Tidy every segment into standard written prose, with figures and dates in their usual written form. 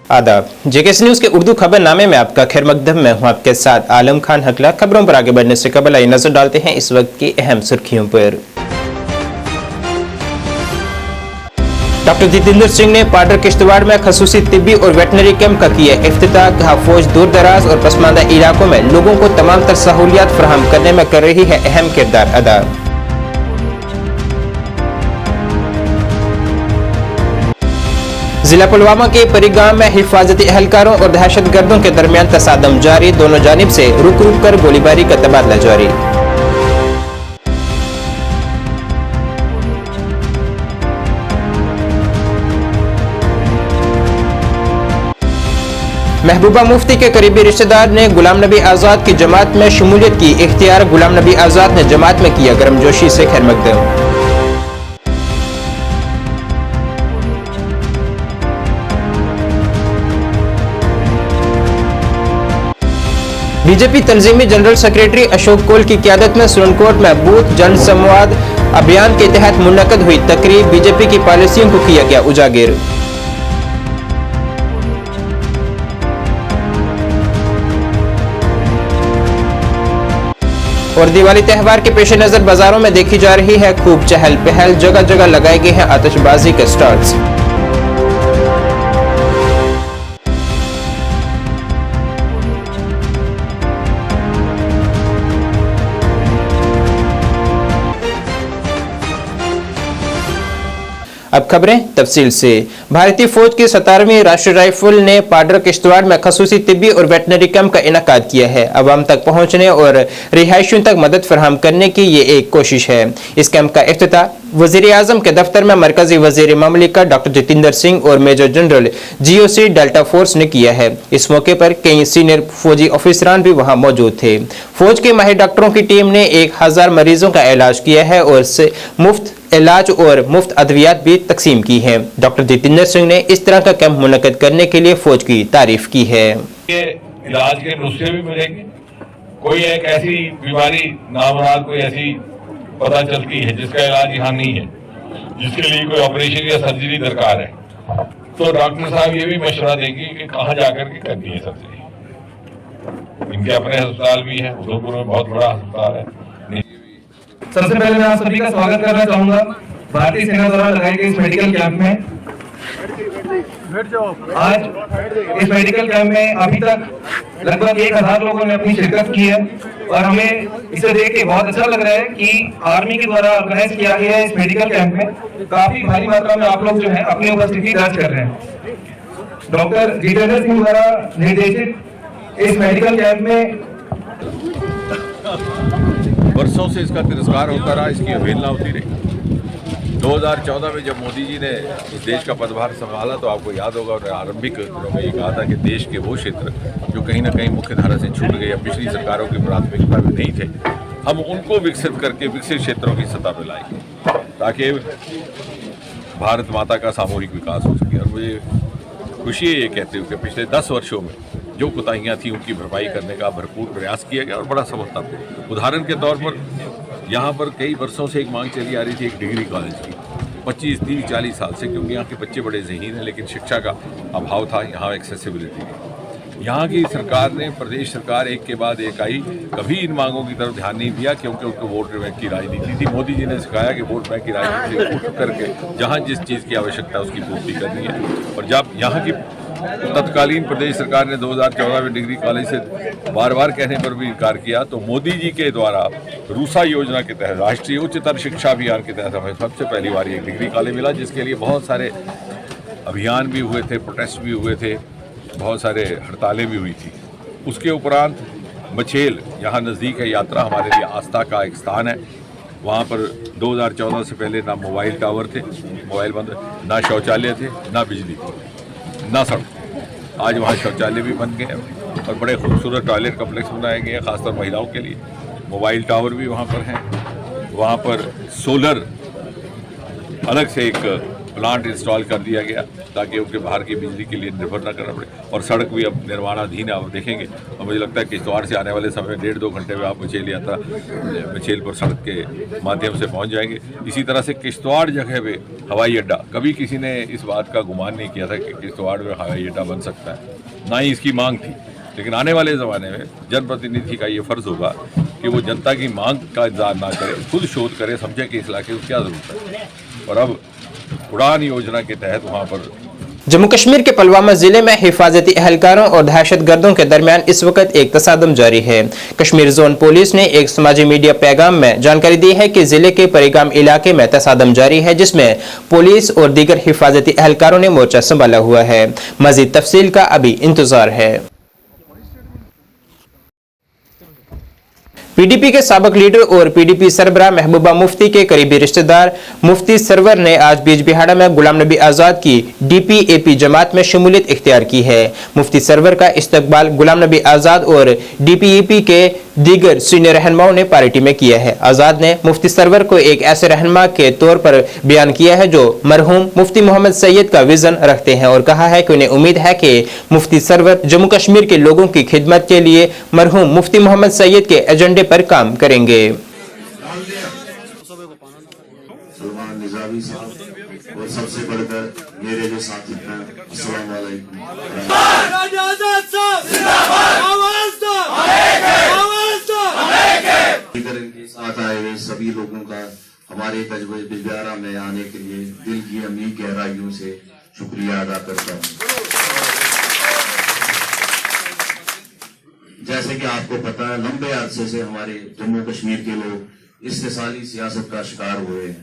आदाब। JKS news के उर्दू खबरनामे में आपका खैर मकदम में हूं आपके साथ आलम खान हकला। खबरों पर आगे बढ़ने से कबल आइए नजर डालते हैं इस वक्त की अहम सुर्खियों पर। डॉक्टर जितेंद्र सिंह ने पाडर किश्तवाड़ में खसूसी तिब्बी और वेटनरी कैंप का किया इफ्तिताह। कहा फौज दूर दराज और पसमानदा इलाकों में लोगों को तमाम तर सहूलियात फराहम करने में कर रही है अहम किरदार अदा। जिला पुलवामा के परिगाम में हिफाजती एहलकारों और दहशतगर्दों के दरमियान तसादम जारी। दोनों जानिब से रुक रुक कर गोलीबारी का तबादला जारी। महबूबा मुफ्ती के करीबी रिश्तेदार ने गुलाम नबी आजाद की जमात में शमूलियत की इख्तियार। गुलाम नबी आजाद ने जमात में किया गर्मजोशी से खैर मकदम। बीजेपी तंजीमी जनरल सेक्रेटरी अशोक कोल की क़यादत में सुरनकोट में बूथ जन संवाद अभियान के तहत मुनक्कद हुई तकरीब। बीजेपी की पॉलिसियों को किया गया उजागर। और दिवाली त्यौहार के पेश नजर बाजारों में देखी जा रही है खूब चहल पहल। जगह जगह लगाए गए हैं आतिशबाजी के स्टॉल्स। अब खबरें तफसील से। भारतीय फौज की 17वीं राष्ट्रीय राइफल ने पाडर किश्तवाड़ में खसूसी तिब्बी और वेटनरी कैंप का इनेकाद किया है। अवाम तक पहुंचने और रिहायशियों तक मदद फराहम करने की ये एक कोशिश है। इस कैंप का इफ्तिताह वजीर आजम के दफ्तर में मरकजी वजीर ममलिकत डॉक्टर जितेंद्र सिंह और major general GOC delta force ने किया है। इस मौके पर कई सीनियर फौजी ऑफिसरान भी वहां मौजूद थे। फौज के माहिर डॉक्टरों की टीम ने 1000 मरीजों का इलाज किया है और मुफ्त इलाज और मुफ्त अद्वियात भी तकसीम की है। डॉक्टर जितेंद्र सिंह ने इस तरह का कैंप मुनक्कद करने के लिए फौज की तारीफ की है। इलाज के नुस्खे भी मिलेंगे। कोई एक ऐसी बीमारी नामुराद कोई ऐसी पता चलती है जिसका इलाज यहाँ नहीं है, जिसके लिए कोई ऑपरेशन या सर्जरी दरकार है, तो डॉक्टर साहब ये भी मशवरा देंगे कि कहाँ जाकर के करनी है सर्जरी। इनके अपने अस्पताल भी है, उधमपुर में बहुत बड़ा अस्पताल है। सबसे पहले मैं आप सभी का स्वागत करना चाहूंगा भारतीय सेना द्वारा लगाए गए इस मेडिकल कैंप में। आज इस मेडिकल कैंप में अभी तक लगभग 1000 लोगों ने अपनी शिरकत की है और हमें इसे देख के बहुत अच्छा लग रहा है कि आर्मी के द्वारा ऑर्गेनाइज किया गया है इस मेडिकल कैंप में काफी भारी मात्रा में आप लोग जो है अपनी उपस्थिति दर्ज कर रहे हैं। डॉक्टर जितेंद्र सिंह द्वारा निर्देशित इस मेडिकल कैंप में वर्षों से इसका तिरस्कार होता रहा, इसकी अवहेलना होती रही। 2014 में जब मोदी जी ने इस देश का पदभार संभाला तो आपको याद होगा और आरंभिक दिनों में ये कहा था कि देश के वो क्षेत्र जो कहीं ना कहीं मुख्य धारा से छूट गए या पिछली सरकारों की प्राथमिकता में नहीं थे, हम उनको विकसित करके विकसित क्षेत्रों की सतह पर लाएंगे ताकि भारत माता का सामूहिक विकास हो सके। और मुझे खुशी है ये कहते हुए कि पिछले 10 वर्षों में जो कोताहियाँ थी उनकी भरपाई करने का भरपूर प्रयास किया गया और बड़ा सफलतापूर्ण। उदाहरण के तौर पर यहाँ पर कई वर्षों से एक मांग चली आ रही थी एक डिग्री कॉलेज की, 25, 30, 40 साल से, क्योंकि यहाँ के बच्चे बड़े ज़हीन हैं लेकिन शिक्षा का अभाव था, यहाँ एक्सेसिबिलिटी की। यहाँ की सरकार ने, प्रदेश सरकार एक के बाद एक आई, कभी इन मांगों की तरफ ध्यान नहीं दिया क्योंकि उनको वोट बैंक की राजनीति थी। मोदी जी ने सिखाया कि वोट बैंक की राजनीति से उठ करके जहाँ जिस चीज़ की आवश्यकता है उसकी पूर्ति करनी है। और जब यहाँ की तत्कालीन प्रदेश सरकार ने 2014 में डिग्री कॉलेज से बार बार कहने पर भी इनकार किया, तो मोदी जी के द्वारा रूसा योजना के तहत राष्ट्रीय उच्चतर शिक्षा अभियान के तहत हमें सबसे पहली बार एक डिग्री कॉलेज मिला, जिसके लिए बहुत सारे अभियान भी हुए थे, प्रोटेस्ट भी हुए थे, बहुत सारे हड़तालें भी हुई थी। उसके उपरांत मछेल यहाँ नज़दीक है, यात्रा हमारे लिए आस्था का एक स्थान है। वहाँ पर 2014 से पहले ना मोबाइल टावर थे, मोबाइल बंद, ना शौचालय थे, ना बिजली थी, ना सड़क। आज वहाँ शौचालय भी बन गए हैं और बड़े खूबसूरत टॉयलेट कम्प्लेक्स बनाए गए हैं खासतौर महिलाओं के लिए। मोबाइल टावर भी वहाँ पर हैं। वहाँ पर सोलर अलग से एक प्लांट इंस्टॉल कर दिया गया ताकि उनके बाहर की बिजली के लिए निर्भर न करना पड़े। और सड़क भी अब निर्माणाधीन है, आप देखेंगे। और मुझे लगता है किश्तवाड़ से आने वाले समय 1.5-2 घंटे में आप मचेलपुर सड़क के माध्यम से पहुँच जाएंगे। इसी तरह से किश्तवाड़ जगह पे हवाई अड्डा, कभी किसी ने इस बात का गुमान नहीं किया था कि किश्तवाड़ में हवाई अड्डा बन सकता है, ना ही इसकी मांग थी। लेकिन आने वाले ज़माने में जनप्रतिनिधि का ये फ़र्ज़ होगा कि वो जनता की मांग का इंतजार ना करे, खुद शोध करे, समझे कि इस इलाके को क्या ज़रूरत है। और अब उड़ान योजना के तहत वहाँ पर जम्मू कश्मीर के पुलवामा जिले में हिफाजती एहलकारों और दहशतगर्दों के दरमियान इस वक्त एक तसादम जारी है। कश्मीर जोन पुलिस ने एक समाजी मीडिया पैगाम में जानकारी दी है कि जिले के परिगाम इलाके में तसादम जारी है, जिसमें पुलिस और दीगर हिफाजती एहलकारों ने मोर्चा संभाला हुआ है। मजीद तफसील का अभी इंतजार है। पीडीपी के साबिक लीडर और पीडीपी सरबराह महबूबा मुफ्ती के करीबी रिश्तेदार मुफ्ती सरवर ने आज बीजबिहाड़ा में गुलाम नबी आजाद की डीपीएपी जमात में शमूलियत इख्तियार की है। मुफ्ती सरवर का इस्तकबाल गुलाम नबी आजाद और डीपीएपी के दीगर सीनियर रहनुमाओं ने पार्टी में किया है। आजाद ने मुफ्ती सरवर को एक ऐसे रहनुमा के तौर पर बयान किया है जो मरहूम मुफ्ती मोहम्मद सैयद का विजन रखते हैं और कहा है कि उन्हें उम्मीद है कि मुफ्ती सरवर जम्मू कश्मीर के लोगों की खिदमत के लिए मरहूम मुफ्ती मोहम्मद सैयद के एजेंडे पर काम करेंगे। सलमान निजामी साहब और सबसे बढ़कर मेरे जो साथी हैं, अस्सलाम वालेकुम। इनके साथ आए हुए सभी लोगों का हमारे बिजबिहाड़ा में आने के लिए दिल की अमीर गहराइयों से शुक्रिया अदा करता हूँ। जैसे कि आपको पता है, लंबे अरसे से हमारे जम्मू कश्मीर के लोग इस्तेसाली सियासत का शिकार हुए हैं।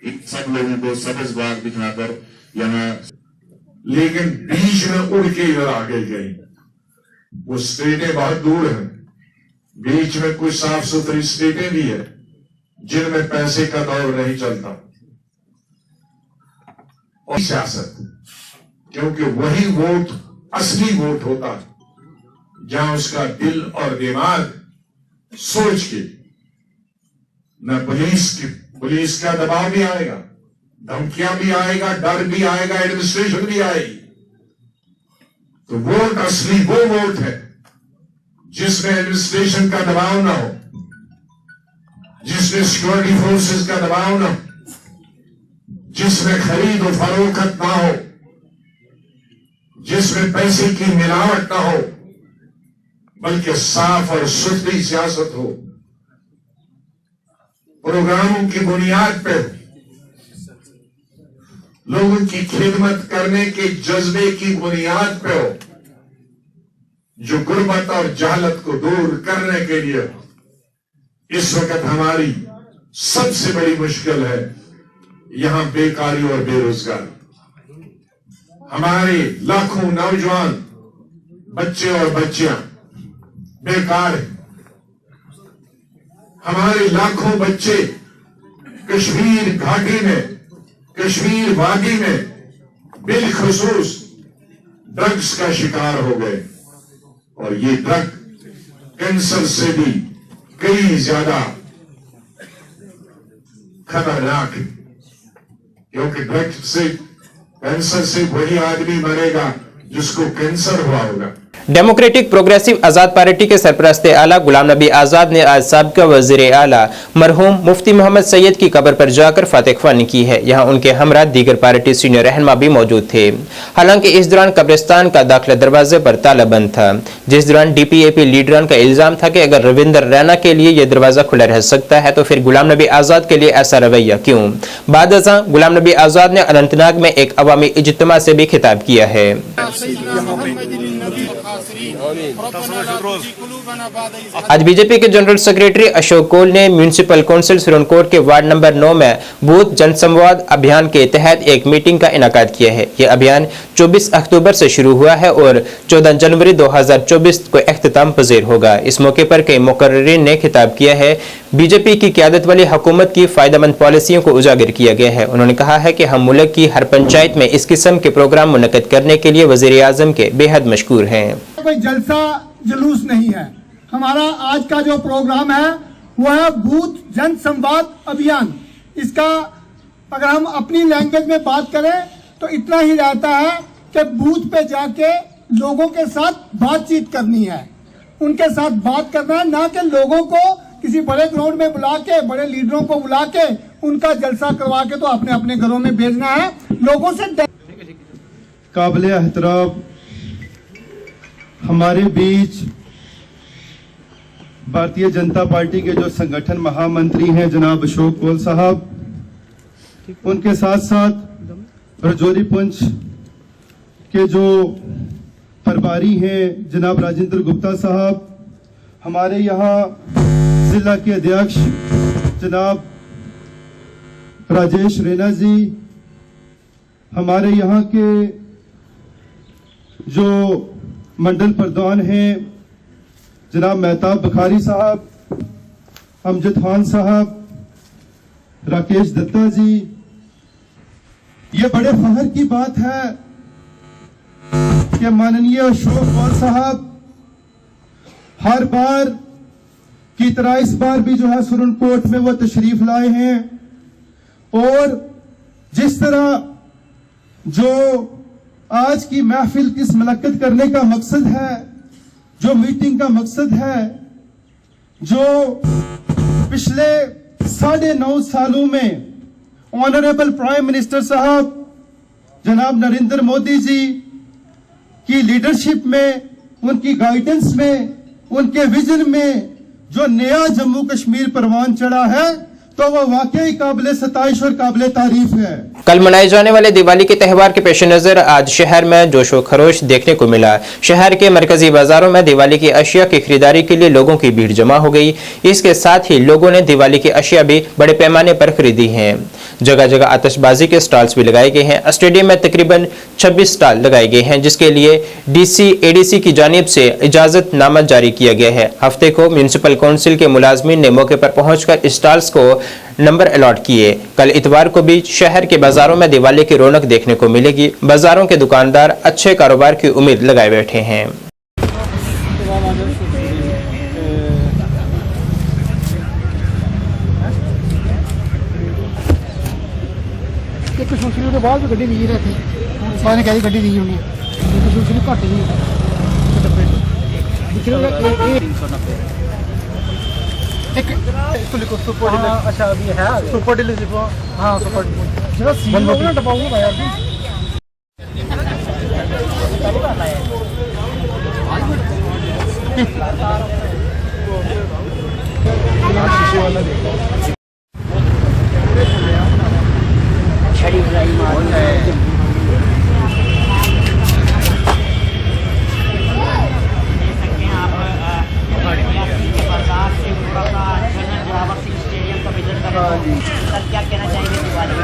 इन सब लोगों को सब्ज बाग दिखाकर यहाँ, लेकिन बीच में उड़ के इधर आगे गई। वो स्टेटें बहुत दूर हैं, बीच में कुछ साफ सुथरी स्टेटें भी है जिनमें पैसे का दौर नहीं चलता। और सियासत, क्योंकि वही वोट असली वोट होता है जहां उसका दिल और दिमाग सोच के, न पुलिस का दबाव भी आएगा, धमकियां भी आएगा, डर भी आएगा, एडमिनिस्ट्रेशन भी आएगी। तो वोट असली वो वोट है जिसमें एडमिनिस्ट्रेशन का दबाव ना हो, जिसमें सिक्योरिटी फोर्सेस का दबाव ना हो, जिसमें खरीद और फरोख्त ना हो, जिसमें पैसे की मिलावट ना हो, बल्कि साफ और सुथरी सियासत हो, प्रोग्रामों की बुनियाद पे लोगों की खिदमत करने के जज्बे की बुनियाद पे हो, जो गुर्बत और जहालत को दूर करने के लिए इस वक्त हमारी सबसे बड़ी मुश्किल है यहां बेकारी और बेरोजगारी। हमारे लाखों नौजवान बच्चे और बच्चियां बेकार है। हमारे लाखों बच्चे कश्मीर घाटी में, कश्मीर वादी में बिलखुसूस ड्रग्स का शिकार हो गए। और ये ड्रग कैंसर से भी कई ज्यादा खतरनाक है, क्योंकि ड्रग से, कैंसर से वही आदमी मरेगा जिसको कैंसर हुआ होगा। डेमोक्रेटिक प्रोग्रेसिव आजाद पार्टी के सरपरस्त आला गुलाम नबी आजाद ने आज साबिका वजीर आला मरहूम मुफ्ती मोहम्मद सैयद की कब्र पर जाकर फातिह ख्वानी की है। यहाँ उनके हमरा दीगर पार्टी सीनियर रहनुमा भी मौजूद थे। हालांकि इस दौरान कब्रिस्तान का दाखिला दरवाजे पर ताला बंद था, जिस दौरान डीपीएपी लीडरान का इल्जाम था कि अगर रविंदर रैना के लिए यह दरवाजा खुला रह सकता है तो फिर गुलाम नबी आजाद के लिए ऐसा रवैया क्यों। बाद अज़ां गुलाम नबी आजाद ने अनंतनाग में एक अवामी इज्तिमा से भी खिताब किया है। आज बीजेपी के जनरल सेक्रेटरी अशोक कोल ने म्यूनिसिपल काउंसिल सिरनकोट के वार्ड नंबर 9 में बूथ जनसंवाद अभियान के तहत एक मीटिंग का इनेकाद किया है। यह अभियान 24 अक्टूबर से शुरू हुआ है और 14 जनवरी 2024 को इख्तिताम पजीर होगा। इस मौके पर कई मुकर्रिरीन ने खिताब किया है। बीजेपी की क़यादत वाली हुकूमत की फायदेमंद पॉलिसियों को उजागर किया गया है। उन्होंने कहा है कि हम मुल्क की हर पंचायत में इस किस्म के प्रोग्राम मुनक्किद करने के लिए वज़ीर आज़म के बेहद मशकूर हैं। कोई जलसा जुलूस नहीं है। हमारा आज का जो प्रोग्राम है वो है बूथ जन संवाद अभियान। इसका अगर हम अपनी लैंग्वेज में बात करें तो इतना ही रहता है कि बूथ पे जाके लोगों के साथ बातचीत करनी है, उनके साथ बात करना है, ना कि लोगों को किसी बड़े ग्राउंड में बुला के, बड़े लीडरों को बुला के उनका जलसा करवा के तो अपने अपने घरों में भेजना है। लोगों से काबिल एहतराम हमारे बीच भारतीय जनता पार्टी के जो संगठन महामंत्री हैं जनाब अशोक कौल साहब, उनके साथ साथ रजौरी पुंछ के जो प्रभारी हैं जनाब राजेंद्र गुप्ता साहब, हमारे यहाँ जिला के अध्यक्ष जनाब राजेश रैना जी, हमारे यहाँ के जो मंडल प्रधान हैं जनाब मेहताब बुखारी साहब, अमजद खान साहब, राकेश दत्ता जी, ये बड़े फख्र की बात है कि माननीय अशोक कौल साहब हर बार की तरह इस बार भी जो है सुरनकोट में वो तशरीफ लाए हैं और जिस तरह जो आज की महफिल किस मुनक्किद करने का मकसद है, जो मीटिंग का मकसद है, जो पिछले 9.5 सालों में ऑनरेबल प्राइम मिनिस्टर साहब जनाब नरेंद्र मोदी जी की लीडरशिप में, उनकी गाइडेंस में, उनके विजन में जो नया जम्मू कश्मीर परवान चढ़ा है तो वह वाकई काबिल सताइश और काबिल तारीफ है। कल मनाए जाने वाले दिवाली के त्यौहार के पेश नजर आज शहर में जोश व खरोश देखने को मिला। शहर के मरकजी बाजारों में दिवाली की अशिया की खरीदारी के लिए लोगों की भीड़ जमा हो गई। इसके साथ ही लोगों ने दिवाली की अशिया भी बड़े पैमाने पर खरीदी हैं। जगह जगह आतिशबाजी के स्टॉल्स भी लगाए गए हैं। स्टेडियम में तकरीबन 26 स्टॉल लगाए गए हैं, जिसके लिए डीसी एडीसी की जानिब से इजाजतनामा जारी किया गया है। हफ्ते को म्यूनिसिपल काउंसिल के मुलाजमीन ने मौके पर पहुंचकर स्टॉल्स को नंबर अलॉट किए। कल इतवार को भी शहर के बाजारों में दिवाली की रौनक देखने को मिलेगी। बाजारों के दुकानदार अच्छे कारोबार की उम्मीद लगाए बैठे हैं। के बाद भी गड्डी दी रहे थे, सारे कह गड्डी दी उन्हें घट अच्छा अभी है सुपर डिलीवरी। हाँ सुपर डब्बा यार क्या कहना चाहेंगे दिवाली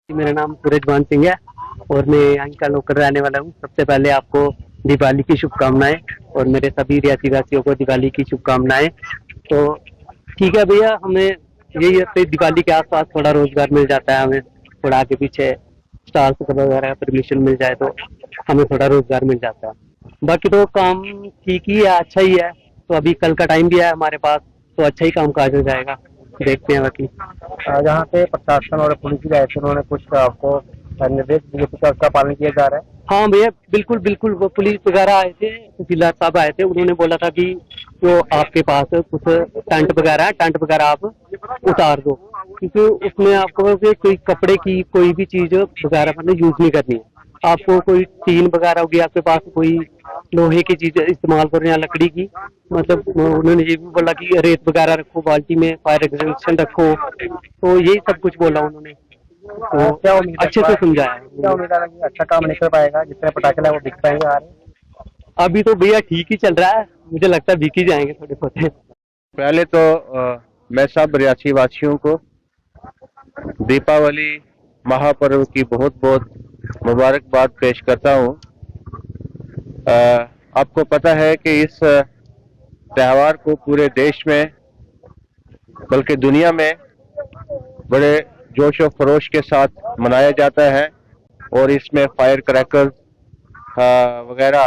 मेरा नाम सूरजभान सिंह है और मैं यहाँ का लोकल रहने वाला हूँ। सबसे पहले आपको दिवाली की शुभकामनाएं और मेरे सभी रियासी वासियों को दिवाली की शुभकामनाएं। तो ठीक है भैया, हमें यही है दिवाली के आसपास थोड़ा रोजगार मिल जाता है, हमें थोड़ा आगे पीछे स्टॉल्स वगैरह परमिशन मिल जाए तो हमें थोड़ा रोजगार मिल जाता है। बाकी तो काम ठीक ही है, अच्छा ही है। तो अभी कल का टाइम भी है हमारे पास, तो अच्छा ही काम काज हो जाएगा, देखते हैं। बाकी जहाँ पे प्रशासन और पुलिस भी आए थे, उन्होंने कुछ आपको निर्देश दिए थे, उसका पालन किया जा रहा है? हाँ भैया, बिल्कुल बिल्कुल। वो पुलिस वगैरह आए थे, तहसीलदार साहब आए थे, उन्होंने बोला था कि जो आपके पास कुछ टेंट वगैरह आप उतार दो, क्योंकि उसमें आपको कोई कपड़े की कोई भी चीज वगैरह मतलब यूज नहीं करनी है। आपको कोई टीन वगैरह होगी, आपके पास कोई लोहे की चीज इस्तेमाल करो या लकड़ी की, मतलब उन्होंने ये भी बोला कि रेत वगैरह रखो बाल्टी में, फायर एग्जिबिशन रखो, तो यही सब कुछ बोला उन्होंने। तो क्या उम्मीद अच्छे से समझाया। क्या उम्मीद है कि अच्छा काम निकल पाएगा, जितने पटाखे वो बिक पाएंगे? आ रहे अभी तो भैया ठीक ही चल रहा है, मुझे लगता है बिक ही जाएंगे थोड़े बहुत। पहले तो मैं सब रियासी वासियों को दीपावली महापर्व की बहुत बहुत मुबारकबाद पेश करता हूँ। आपको पता है कि इस त्यौहार को पूरे देश में बल्कि दुनिया में बड़े जोश और खरोश के साथ मनाया जाता है और इसमें फायर क्रैकर वगैरह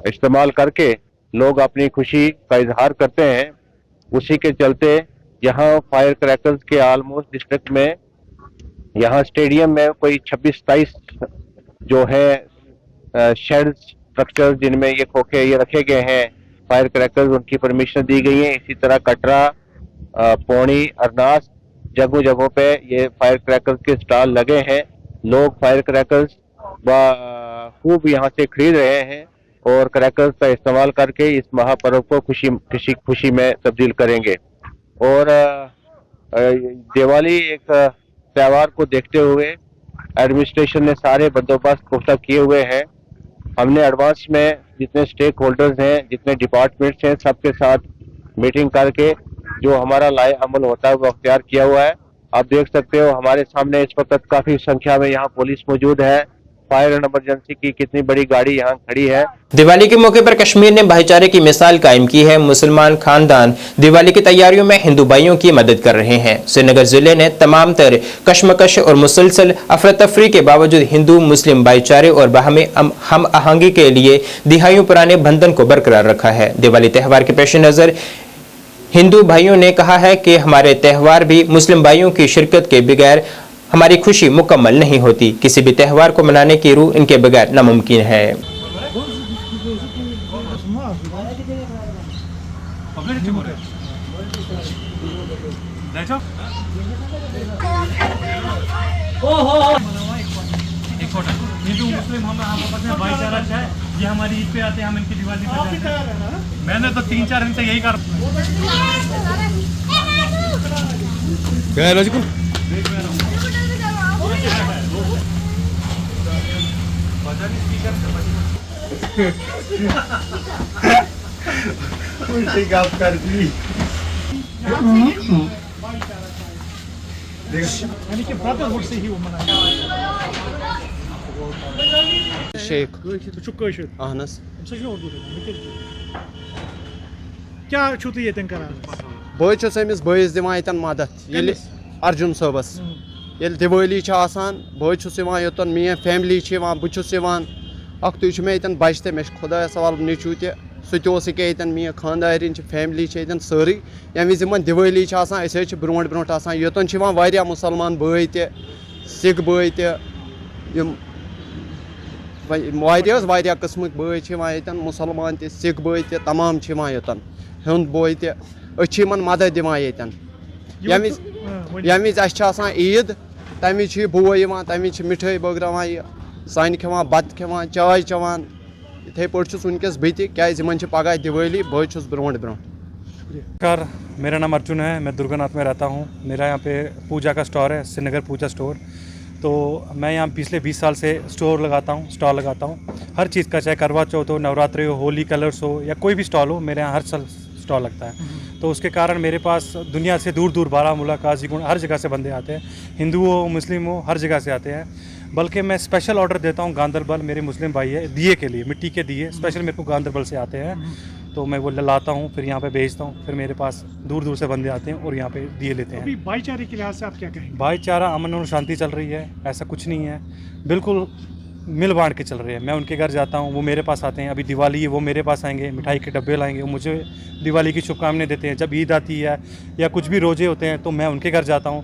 इस्तेमाल करके लोग अपनी खुशी का इजहार करते हैं। उसी के चलते यहाँ फायर क्रैकर्स के ऑलमोस्ट डिस्ट्रिक्ट में, यहाँ स्टेडियम में कोई 26-27 जो है शेड स्ट्रक्चर जिनमें ये खोखे ये रखे गए हैं फायर क्रैकर्स, उनकी परमिशन दी गई है। इसी तरह कटरा, पौड़ी, अरनास जगहों जगहों पे ये फायर क्रैकर्स के स्टॉल लगे हैं। लोग फायर क्रैकर्स खूब यहाँ से खरीद रहे हैं और क्रैकर्स का इस्तेमाल करके इस महापर्व को खुशी में तब्दील करेंगे। और दिवाली एक त्योहार को देखते हुए एडमिनिस्ट्रेशन ने सारे बंदोबस्त पुख्ता किए हुए हैं। हमने एडवांस में जितने स्टेक होल्डर्स हैं, जितने डिपार्टमेंट्स हैं, सबके साथ मीटिंग करके जो हमारा लाए अमल होता है वो अख्तियार किया हुआ है। आप देख सकते हो हमारे सामने इस वक्त काफी संख्या में यहाँ पुलिस मौजूद है। फायर एंड इमरजेंसी की कितनी बड़ी गाड़ी यहाँ खड़ी है। दिवाली के मौके पर कश्मीर ने भाईचारे की मिसाल कायम की है। मुसलमान खानदान दिवाली की तैयारियों में हिंदू भाइयों की मदद कर रहे हैं। श्रीनगर जिले ने तमाम तर कश्मकश और मुसलसल अफरा तफरी के बावजूद हिंदू मुस्लिम भाईचारे और बाहमी हम आहंगी के लिए दिहाइयों पुराने बंधन को बरकरार रखा है। दिवाली त्यौहार के पेश नजर हिंदू भाइयों ने कहा है कि हमारे त्यौहार भी मुस्लिम भाइयों की शिरकत के बगैर हमारी खुशी मुकम्मल नहीं होती। किसी भी त्यौहार को मनाने की रूह इनके बगैर नामुमकिन है। हिंदू मुस्लिम हम आपस में भाईचारा है। ये हमारी ईद पे आते हैं, हम इनकी दिवाली पे जाते हैं। मैंने तो 3-4 दिन से यही कर कर दी यानी कि ब्रदरहुड से ही वो मनाया। शेख अहनस क्या छू तुम ये करान? बस अमिस बस दिवान मदद अर्जुन सबस दिवाली बस योतन मे फैमिली बह तुम मे बच ते मे खुदा सवाल नीचू तह मे खानदारिन फैमिली सारी यम विज दिवाली ब्रो ब्रो योतन वारिया मुसलमान भाई त सिख भाई तम वारिया किस्म भाई मुसलमान त सिख भाई तमाम योतन हुंद बोई तन मदद दिवान यम विज ईद तम बोई तम मिठाई बगरान सन खेवान बत खेवान चाय चवान इथे पे वनकस बह पगह दिवाली बस ब्रो ब्रो। नमस्कार, मेरा नाम अर्जुन है, मैं दुर्गानाथ में रहता हूँ। मेरा यहाँ पे पूजा का स्टोर है, श्रीनगर पूजा स्टोर। तो मैं यहाँ पिछले 20 साल से स्टॉल लगाता हूँ हर चीज़ का, चाहे करवा चौथ हो, नवरात्रि हो, होली कलर्स हो या कोई भी स्टॉल हो, मेरे यहाँ हर साल स्टॉल लगता है। तो उसके कारण मेरे पास दुनिया से दूर दूर बारामूला, काजीगुंड हर जगह से बंदे आते हैं, हिंदू हो मुस्लिम हो हर जगह से आते हैं। बल्कि मैं स्पेशल ऑर्डर देता हूँ गांदरबल, मेरे मुस्लिम भाई है, दिए के लिए, मिट्टी के दिए स्पेशल मेरे को गांदरबल से आते हैं। तो मैं वो लाता हूँ, फिर यहाँ पे बेचता हूँ, फिर मेरे पास दूर दूर से बंदे आते हैं और यहाँ पे दिए लेते हैं। अभी भाईचारे के लिहाज से आप क्या कहेंगे? भाईचारा, अमन और शांति चल रही है, ऐसा कुछ नहीं है, बिल्कुल मिल बांट के चल रहे हैं। मैं उनके घर जाता हूँ, वो मेरे पास आते हैं। अभी दिवाली है, वो मेरे पास आएंगे, मिठाई के डब्बे लाएंगे, वो मुझे दिवाली की शुभकामनाएं देते हैं। जब ईद आती है या कुछ भी रोजे होते हैं तो मैं उनके घर जाता हूँ,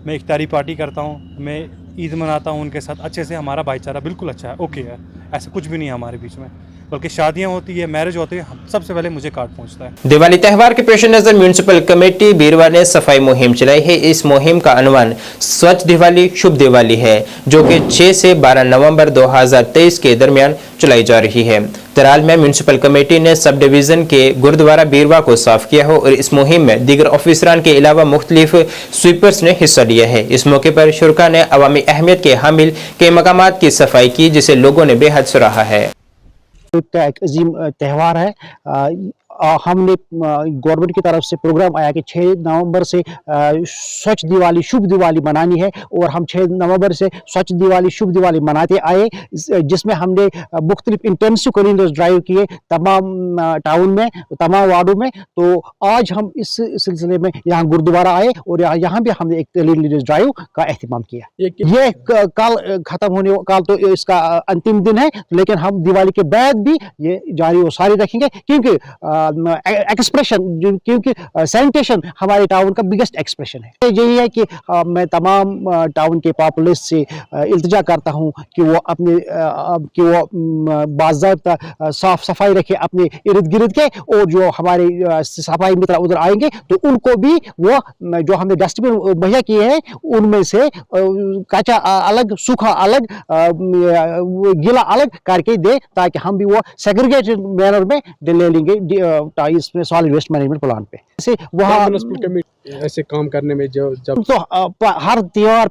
मैं इफ्तारी पार्टी करता हूँ, मैं ईद मनाता हूँ उनके साथ अच्छे से। हमारा भाईचारा बिल्कुल अच्छा है, ओके है, ऐसा कुछ भी नहीं है हमारे बीच में। बल्कि शादियां होती है, मैरिज होती है, सबसे पहले मुझे कार्ड पहुंचता है। दिवाली त्यौहार के पेश नजर म्यूनिसिपल कमेटी बीरवा ने सफाई मुहिम चलाई है। इस मुहिम का अनवान स्वच्छ दिवाली शुभ दिवाली है, जो कि 6 से 12 नवंबर 2023 के दरमियान चलाई जा रही है। तराल में म्यूनिसिपल कमेटी ने सब डिवीजन के गुरुद्वारा बीरवा को साफ किया हो और इस मुहिम में दीगर ऑफिसरान के अलावा मुख्तलिफ स्वीपर्स ने हिस्सा लिया है। इस मौके पर शुरका ने अवामी अहमियत के हामिल के मकामात की सफाई की, जिसे लोगों ने बेहद सराहा है। एक अजीम त्यौहार है, हमने गवर्नमेंट की तरफ से प्रोग्राम आया कि 6 नवंबर से स्वच्छ दिवाली शुभ दिवाली मनानी है, और हम 6 नवंबर से स्वच्छ दिवाली शुभ दिवाली मनाते आए, जिसमें हमने मुख्तलिफ इंटेंसिव क्लीनिंग ड्राइव किए तमाम टाउन में, तमाम वार्डों में। तो आज हम इस सिलसिले में यहाँ गुरुद्वारा आए और यहाँ भी हमने एक क्लीनिंग ड्राइव का एहतमाम किया। ये कल खत्म होने, कल तो इसका अंतिम दिन है, लेकिन हम दिवाली के बाद भी ये जारी और सारी रखेंगे, क्योंकि एक्सप्रेशन, क्योंकि सैनिटेशन हमारे टाउन का बिगेस्ट एक्सप्रेशन है। यही है कि मैं तमाम टाउन के पॉपुलेशन से इल्तिजा करता हूँ कि वो अपने बाज़ाब्ता साफ सफाई रखे अपने इर्द गिर्द के, और जो हमारे सफाई मित्र उधर आएंगे तो उनको भी वो जो हमने डस्टबिन मुहैया किए हैं उनमें से कच्चा अलग, सूखा अलग, गीला अलग करके दे, ताकि हम भी वो सेग्रीगेटेड मैनर में ले लेंगे इसमें सॉलिड वेस्ट मैनेजमेंट प्लान पे। ऐसे वहाँ ऐसे काम करने में जब तो हर त्यौहार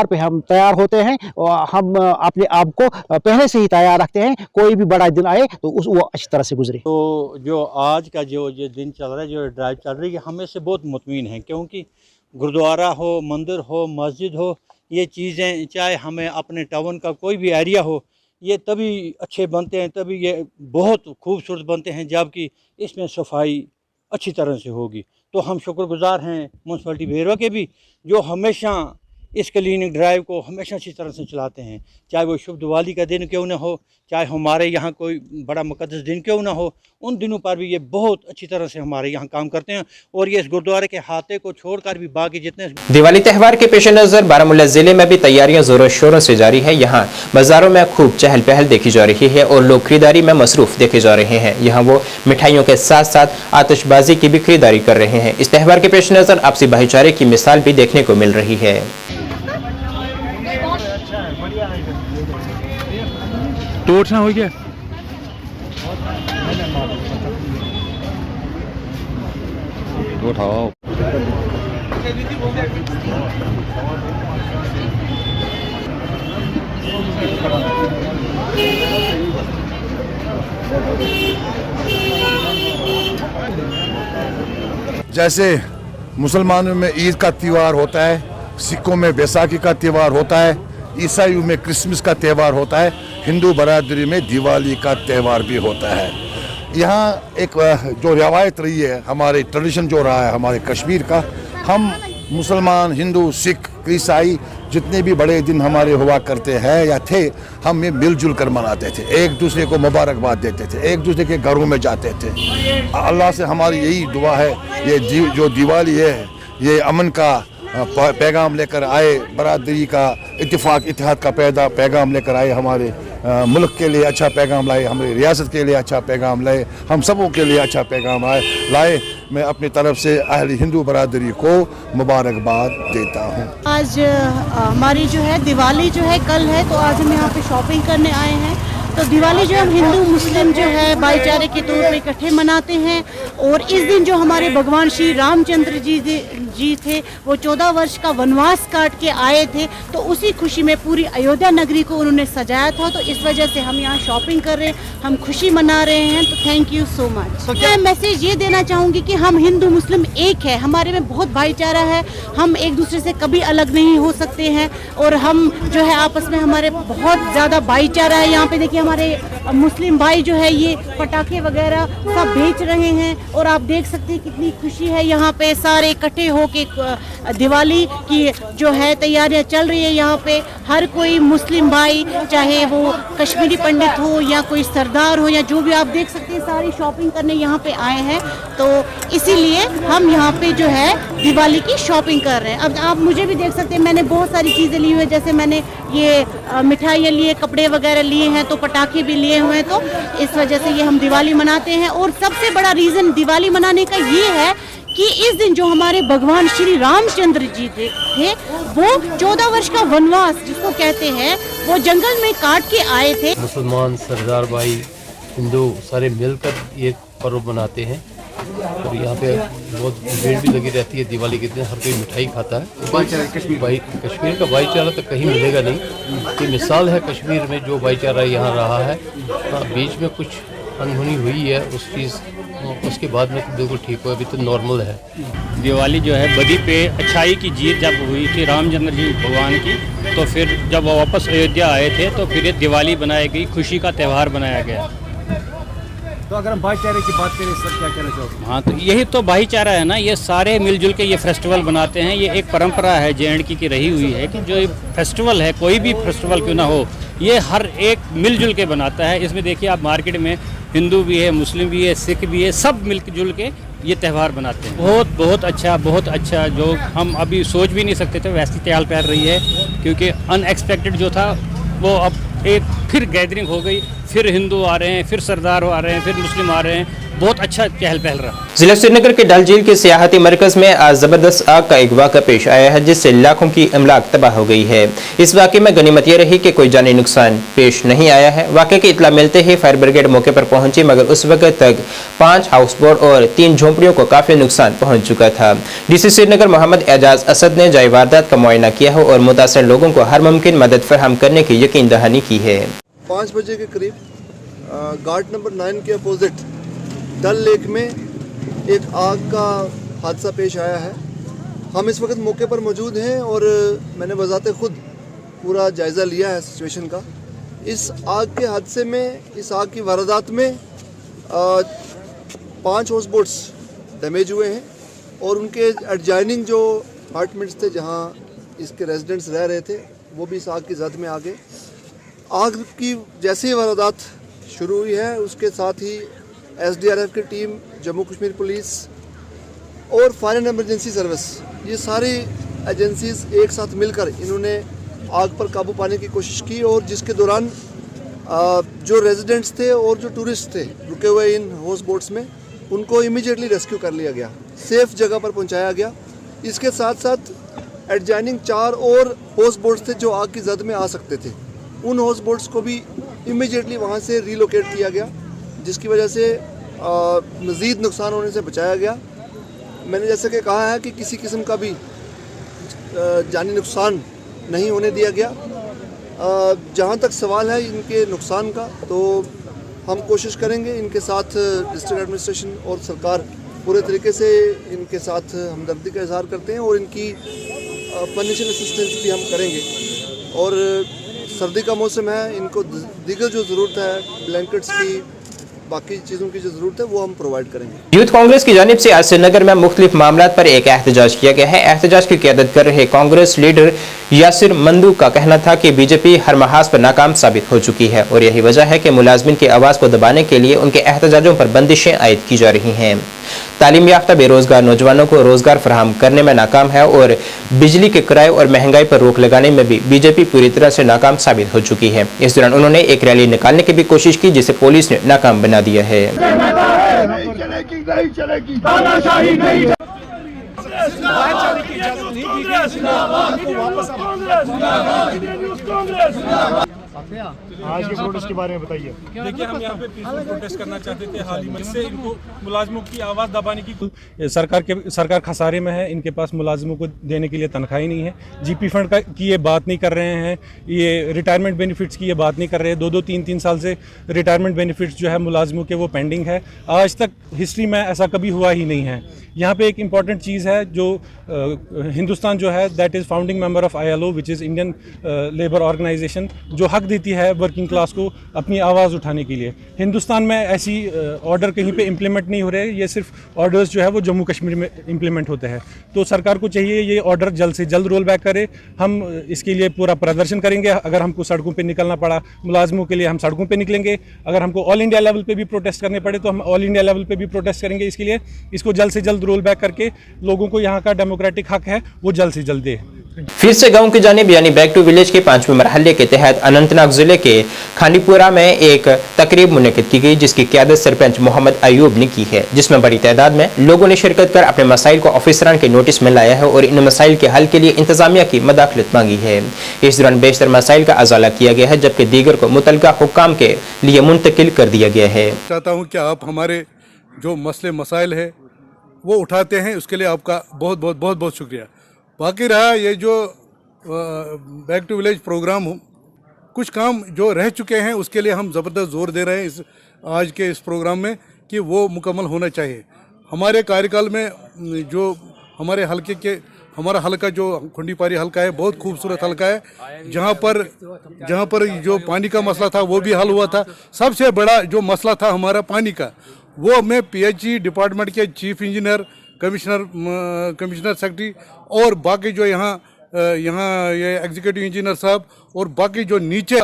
पे हम तैयार होते हैं, और हम अपने आप को पहले से ही तैयार रखते हैं, कोई भी बड़ा दिन आए तो वो अच्छी तरह से गुजरे। तो जो आज का जो दिन चल रहा है, जो ड्राइव चल रही है, हमें से बहुत मुतमिन है, क्योंकि गुरुद्वारा हो, मंदिर हो, मस्जिद हो, ये चीज़ें चाहे हमें अपने टाउन का कोई भी एरिया हो, ये तभी अच्छे बनते हैं, तभी ये बहुत खूबसूरत बनते हैं जबकि इसमें सफाई अच्छी तरह से होगी। तो हम शुक्रगुजार हैं म्यूनसिपलिटी भेरवा के भी, जो हमेशा इस क्लीनिंग ड्राइव को हमेशा अच्छी तरह से चलाते हैं, चाहे वो शुभ दिवाली का दिन क्यों ना हो, चाहे हमारे यहाँ कोई बड़ा मुक़द्दस दिन क्यों ना हो, उन दिनों पर भी ये बहुत अच्छी तरह से हमारे यहाँ काम करते हैं। और ये इस गुरुद्वारे के हाथे को छोड़कर भी बाकी जितने दिवाली त्यौहार के पेश नज़र बारामूला जिले में भी तैयारियां जोरों शोरों से जारी है। यहाँ बाजारों में खूब चहल पहल देखी जा रही है और लोग खरीदारी में मसरूफ देखे जा रहे हैं। यहाँ वो मिठाइयों के साथ साथ आतिशबाजी की भी खरीदारी कर रहे हैं। इस त्यौहार के पेश नज़र आपसी भाईचारे की मिसाल भी देखने को मिल रही है। टोटना हो गया उठाओ। जैसे मुसलमानों में ईद का त्यौहार होता है, सिखों में बैसाखी का त्यौहार होता है, ईसाइयों में क्रिसमस का त्यौहार होता है, हिंदू बरादरी में दिवाली का त्यौहार भी होता है। यहाँ एक जो रवायत रही है, हमारे ट्रेडिशन जो रहा है हमारे कश्मीर का, हम मुसलमान, हिंदू, सिख, ईसाई जितने भी बड़े दिन हमारे हुआ करते हैं या थे, हम ये मिलजुल कर मनाते थे, एक दूसरे को मुबारकबाद देते थे, एक दूसरे के घरों में जाते थे। अल्लाह से हमारी यही दुआ है, ये जो दिवाली है ये अमन का पैगाम लेकर आए, बरादरी का इत्तेफाक इत्तेहाद का पैगाम लेकर आए, हमारे मुल्क के लिए अच्छा पैगाम लाए, हमारी रियासत के लिए अच्छा पैगाम लाए, हम सबों के लिए अच्छा पैगाम लाए। मैं अपनी तरफ से अहले हिंदू बरादरी को मुबारकबाद देता हूँ। आज हमारी जो है दिवाली जो है कल है, तो आज हम यहाँ पे शॉपिंग करने आए हैं। तो दिवाली जो हम हिंदू मुस्लिम जो है भाईचारे के तौर पे इकट्ठे मनाते हैं, और इस दिन जो हमारे भगवान श्री रामचंद्र जी थे, वो 14 वर्ष का वनवास काट के आए थे, तो उसी खुशी में पूरी अयोध्या नगरी को उन्होंने सजाया था। तो इस वजह से हम यहाँ शॉपिंग कर रहे हैं, हम खुशी मना रहे हैं। तो थैंक यू सो मच। तो मैं मैसेज ये देना चाहूँगी कि हम हिंदू मुस्लिम एक है, हमारे में बहुत भाईचारा है, हम एक दूसरे से कभी अलग नहीं हो सकते हैं, और हम जो है आपस में हमारे बहुत ज़्यादा भाईचारा है। यहाँ पे देखिए हमारे मुस्लिम भाई जो है ये पटाखे वगैरह सब बेच रहे हैं, और आप देख सकते हैं कितनी खुशी है। यहाँ पे सारे इकट्ठे होके दिवाली की जो है तैयारियां चल रही है। यहाँ पे हर कोई मुस्लिम भाई, चाहे वो कश्मीरी पंडित हो या कोई सरदार हो या जो भी, आप देख सकते हैं सारी शॉपिंग करने यहाँ पे आए हैं। तो इसीलिए हम यहाँ पे जो है दिवाली की शॉपिंग कर रहे हैं। अब आप मुझे भी देख सकते हैं, मैंने बहुत सारी चीज़ें ली हुई है, जैसे मैंने ये मिठाइयाँ लिए, कपड़े वगैरह लिए हैं, तो पटाखे भी लिए हुए हैं। तो इस वजह से ये हम दिवाली मनाते हैं। और सबसे बड़ा रीज़न दिवाली मनाने का ये है कि इस दिन जो हमारे भगवान श्री रामचंद्र जी थे वो 14 वर्ष का वनवास जिसको कहते हैं, वो जंगल में काट के आए थे। मुसलमान, सरदार भाई, हिंदू सारे मिलकर ये पर्व मनाते हैं, और यहाँ पे बहुत भीड़ भी लगी रहती है दिवाली के दिन। हर कोई मिठाई खाता है। कश्मीर का भाईचारा तो कहीं मिलेगा नहीं। ये मिसाल है कश्मीर में जो भाईचारा यहाँ रहा है। बीच में कुछ अनहोनी हुई है, उस चीज़ उसके बाद में तो बिल्कुल ठीक हुआ, अभी तो नॉर्मल है। दिवाली जो है बदी पे अच्छाई की जीत जब हुई थी रामचंद्र जी भगवान की, तो फिर जब वो वापस अयोध्या आए थे तो फिर ये दिवाली बनाई गई, खुशी का त्यौहार बनाया गया। तो अगर हम भाईचारे की बात करें सर, क्या कहना चाहोगे? हाँ, तो यही तो भाईचारा है ना, ये सारे मिलजुल के ये फेस्टिवल बनाते हैं। ये एक परंपरा है JNK की रही हुई है कि जो ये फेस्टिवल है, कोई भी फेस्टिवल क्यों ना हो, ये हर एक मिलजुल के बनाता है। इसमें देखिए आप मार्केट में हिंदू भी है, मुस्लिम भी है, सिख भी है, सब मिलजुल के ये त्यौहार बनाते हैं। बहुत अच्छा, जो हम अभी सोच भी नहीं सकते थे वैसी चहल पहल रही है, क्योंकि अनएक्सपेक्टेड जो था वो अब एक फिर गैदरिंग हो गई, फिर हिंदू आ रहे हैं, फिर सरदार आ रहे हैं, फिर मुस्लिम आ रहे हैं। बहुत अच्छा चहल पहल रहा। जिला श्रीनगर के डल झील के सियाहती मरकज में आज जबरदस्त आग का एक वाक़ा पेश आया है, जिससे लाखों की अमलाक तबाह हो गई है। इस वाक़े में गनीमत यह रही कि कोई जानी नुकसान पेश नहीं आया है। वाक़े की इतला मिलते ही फायर ब्रिगेड मौके पर पहुंची, मगर उस वक्त तक 5 हाउस बोट और 3 झोंपड़ियों को काफी नुकसान पहुंच चुका था। DC श्रीनगर मोहम्मद एजाज असद ने जाए वारदात का मुआयना किया है और मुतासर लोगों को हर मुमकिन मदद फराहम करने की यकीन दहानी की है। 5 बजे के करीब घाट नंबर 9 के अपोजिट डल लेक में एक आग का हादसा पेश आया है। हम इस वक्त मौके पर मौजूद हैं और मैंने बजाते खुद पूरा जायज़ा लिया है सिचुएशन का। इस आग के हादसे में, इस आग की वारदात में 5 हाउस बोट्स डैमेज हुए हैं और उनके एडजॉइनिंग जो अपार्टमेंट्स थे जहां इसके रेजिडेंट्स रह रहे थे वो भी इस आग की जद में आ गए। आग की जैसे ही वारदात शुरू हुई है उसके साथ ही SDRF की टीम, जम्मू कश्मीर पुलिस और फायर एंड एमरजेंसी सर्विस, ये सारी एजेंसीज एक साथ मिलकर इन्होंने आग पर काबू पाने की कोशिश की और जिसके दौरान जो रेजिडेंट्स थे और जो टूरिस्ट थे रुके हुए इन हाउस बोट्स में, उनको इमीडिएटली रेस्क्यू कर लिया गया, सेफ जगह पर पहुंचाया गया। इसके साथ साथ एडजॉइनिंग 4 और हाउस बोट्स थे जो आग की जद में आ सकते थे, उन हाउस बोट्स को भी इमीडिएटली वहाँ से रिलोकेट किया गया, जिसकी वजह से मज़ीद नुकसान होने से बचाया गया। मैंने जैसे कि कहा है कि किसी किस्म का भी जानी नुकसान नहीं होने दिया गया। जहाँ तक सवाल है इनके नुकसान का, तो हम कोशिश करेंगे, इनके साथ डिस्ट्रिक्ट एडमिनिस्ट्रेशन और सरकार पूरे तरीके से इनके साथ हमदर्दी का इजहार करते हैं और इनकी फाइनेंशियल असिस्टेंस भी हम करेंगे। और सर्दी का मौसम है, इनको दीगर जो ज़रूरत है, ब्लैंकेट्स की, बाकी चीज़ों की जो ज़रूरत है वो हम प्रोवाइड करेंगे। यूथ कांग्रेस की जानिब से आज श्रीनगर में मुख्तलिफ मामलात पर एक एहतजाज किया गया है। एहतजाज की क़यादत कर रहे कांग्रेस लीडर यासिर मंदू का कहना था कि बीजेपी हर महाज पर नाकाम साबित हो चुकी है और यही वजह है कि मुलाजमिन की आवाज़ को दबाने के लिए उनके एहतजाजों पर बंदिशें आयद की जा रही हैं। तालीम याफ्ता बेरोजगार नौजवानों को रोजगार फराहम करने में नाकाम है और बिजली के किराए और महंगाई पर रोक लगाने में भी बीजेपी पूरी तरह से नाकाम साबित हो चुकी है। इस दौरान उन्होंने एक रैली निकालने की भी कोशिश की, जिसे पुलिस ने नाकाम बना दिया है। आज के प्रोटेस्ट के बारे में बताइए। देखिए, हम यहाँ पे पीसफुल प्रोटेस्ट करना चाहते थे हाल ही में, इससे इनको मुलाजिमों की आवाज़ दबाने की सरकार खसारे में है, इनके पास मुलाजिमों को देने के लिए तनख्वाही नहीं है। GP फंड की ये बात नहीं कर रहे हैं, ये रिटायरमेंट बेनिफिट्स की ये बात नहीं कर रहे हैं। 2-2, 3-3 साल से रिटायरमेंट बेनिफिट्स जो है मुलाजिमों के वो पेंडिंग है। आज तक हिस्ट्री में ऐसा कभी हुआ ही नहीं है। यहाँ पे एक इम्पॉर्टेंट चीज़ है जो हिंदुस्तान जो है that is founding member of ILO which is Indian labour organisation, जो हक देती है वर्किंग क्लास को अपनी आवाज़ उठाने के लिए। हिंदुस्तान में ऐसी ऑर्डर कहीं पे इम्प्लीमेंट नहीं हो रहे, ये सिर्फ ऑर्डर्स जो है वो जम्मू कश्मीर में इम्प्लीमेंट होते हैं। तो सरकार को चाहिए ये ऑर्डर जल्द से जल्द रोल बैक करे। हम इसके लिए पूरा प्रदर्शन करेंगे। अगर हमको सड़कों पर निकलना पड़ा मुलाजमों के लिए, हम सड़कों पर निकलेंगे। अगर हमको ऑल इंडिया लेवल पर भी प्रोटेस्ट करने पड़े तो हम ऑल इंडिया लेवल पर भी प्रोटेस्ट करेंगे। इसके लिए इसको जल्द से जल्द रोल बैक करके लोगों को यहाँ का डेमोक्रेटिक हक है वो जल्द से जल्द दे। फिर से गांव की जानिब यानी बैक टू विलेज के 5वें मरहले के तहत अनंतनाग जिले के खानीपुरा में एक तकरीब मुनक्किद की गई, जिसकी क़यादत सरपंच मोहम्मद अयूब ने की है, जिसमें बड़ी तादाद में लोगों ने शिरकत कर अपने मसाइल को ऑफिसरान के नोटिस में लाया है और इन मसाइल के हल के लिए इंतजामिया की मदाखलत मांगी है। इस दौरान बेशतर मसाइल का अजाला किया गया है, जबकि दीगर को मुतलका हुक्काम के लिए मुंतकिल कर दिया गया है। चाहता हूँ कि आप हमारे जो मसले मसाइल है वो उठाते हैं, उसके लिए आपका बहुत बहुत बहुत बहुत शुक्रिया। बाकी रहा ये जो बैक टू विलेज प्रोग्राम, कुछ काम जो रह चुके हैं उसके लिए हम ज़बरदस्त जोर दे रहे हैं आज के इस प्रोग्राम में कि वो मुकम्मल होना चाहिए। हमारे कार्यकाल में जो हमारे हमारा हलका जो खुंडीपारी हलका है बहुत खूबसूरत हलका है, जहाँ पर जो पानी का मसला था वो भी हल हुआ था। सबसे बड़ा जो मसला था हमारा पानी का, वो मैं PHE डिपार्टमेंट के चीफ इंजीनियर, कमिश्नर सेक्रेटरी और बाकी जो यहाँ ये एग्जीक्यूटिव इंजीनियर साहब और बाकी जो नीचे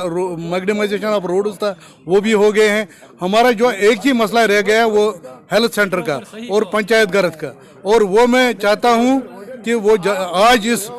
मैग्नेमाइजेशन ऑफ रोड्स था वो भी हो गए हैं। हमारा जो एक ही मसला रह गया है वो हेल्थ सेंटर का और पंचायत घर का, और वो मैं चाहता हूँ कि वो आज इस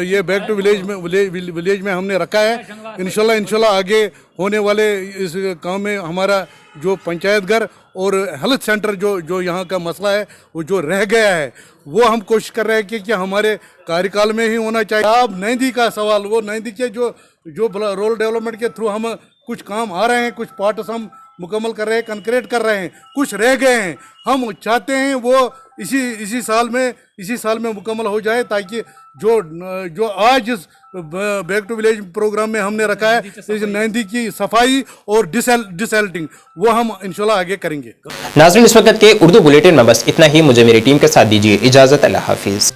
ये बैक टू विलेज में हमने रखा है। इंशाल्लाह आगे होने वाले इस काम में हमारा जो पंचायत घर और हेल्थ सेंटर जो यहाँ का मसला है वो जो रह गया है वो हम कोशिश कर रहे हैं कि हमारे कार्यकाल में ही होना चाहिए। अब नईदी का सवाल, वो नईदी के जो रोल डेवलपमेंट के थ्रू हम कुछ काम आ रहे हैं, कुछ पार्ट्स हम मुकम्मल कर रहे हैं, कंक्रीट कर रहे हैं, कुछ रह गए हैं। हम चाहते हैं वो इसी साल में मुकम्मल हो जाए, ताकि जो आज इस बैक टू विलेज प्रोग्राम में हमने रखा है इस नईदी की सफाई और डिसल्टिंग वो हम इंशाल्लाह आगे करेंगे। नाज़रीन, इस वक्त के उर्दू बुलेटिन में बस इतना ही। मुझे मेरी टीम के साथ दीजिए इजाजत। अल्लाह हाफिज।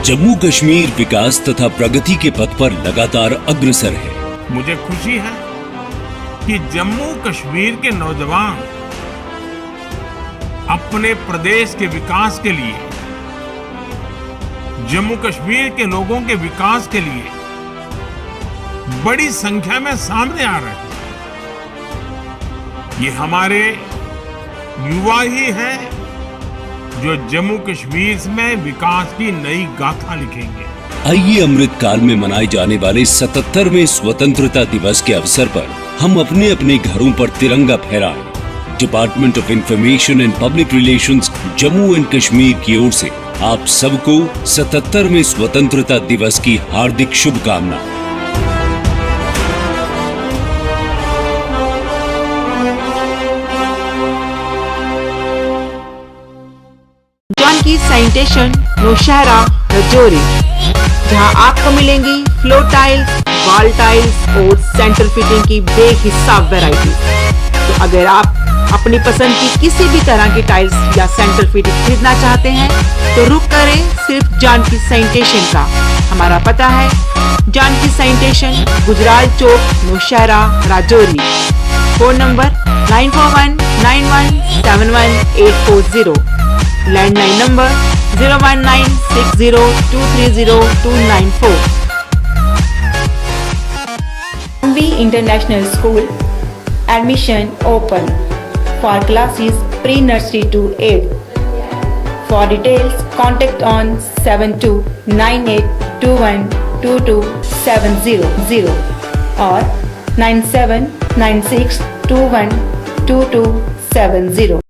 जम्मू कश्मीर विकास तथा प्रगति के पथ पर लगातार अग्रसर है। मुझे खुशी है कि जम्मू कश्मीर के नौजवान अपने प्रदेश के विकास के लिए, जम्मू कश्मीर के लोगों के विकास के लिए बड़ी संख्या में सामने आ रहे हैं। ये हमारे युवा ही हैं जो जम्मू कश्मीर में विकास की नई गाथा लिखेंगे। आइए अमृत काल में मनाए जाने वाले 77वें स्वतंत्रता दिवस के अवसर पर हम अपने अपने घरों पर तिरंगा फहराएं। Department of information and public relations Jammu and Kashmir की ओर से आप सबको 77वें स्वतंत्रता दिवस की हार्दिक शुभकामनाएं। जानकी सैनिटेशन नौशहरा रजौरी, जहां आपको मिलेंगी फ्लोर टाइल्स, वॉल टाइल्स और सेंटर फिटिंग की बेहिसाब वैरायटी। तो अगर आप अपनी पसंद की किसी भी तरह की टाइल्स या सेंटर फिटिंग खरीदना चाहते हैं तो रुक करें सिर्फ जानकी सैनिटेशन का। हमारा पता है जानकी सैनिटेशन, गुजराल चौक, Nowshera, Rajouri. Phone number 9419171840। Landline number 01960230294। MV International School admission open for classes pre-nursery to 8th. For details, contact on 7298212270 or 9796212270.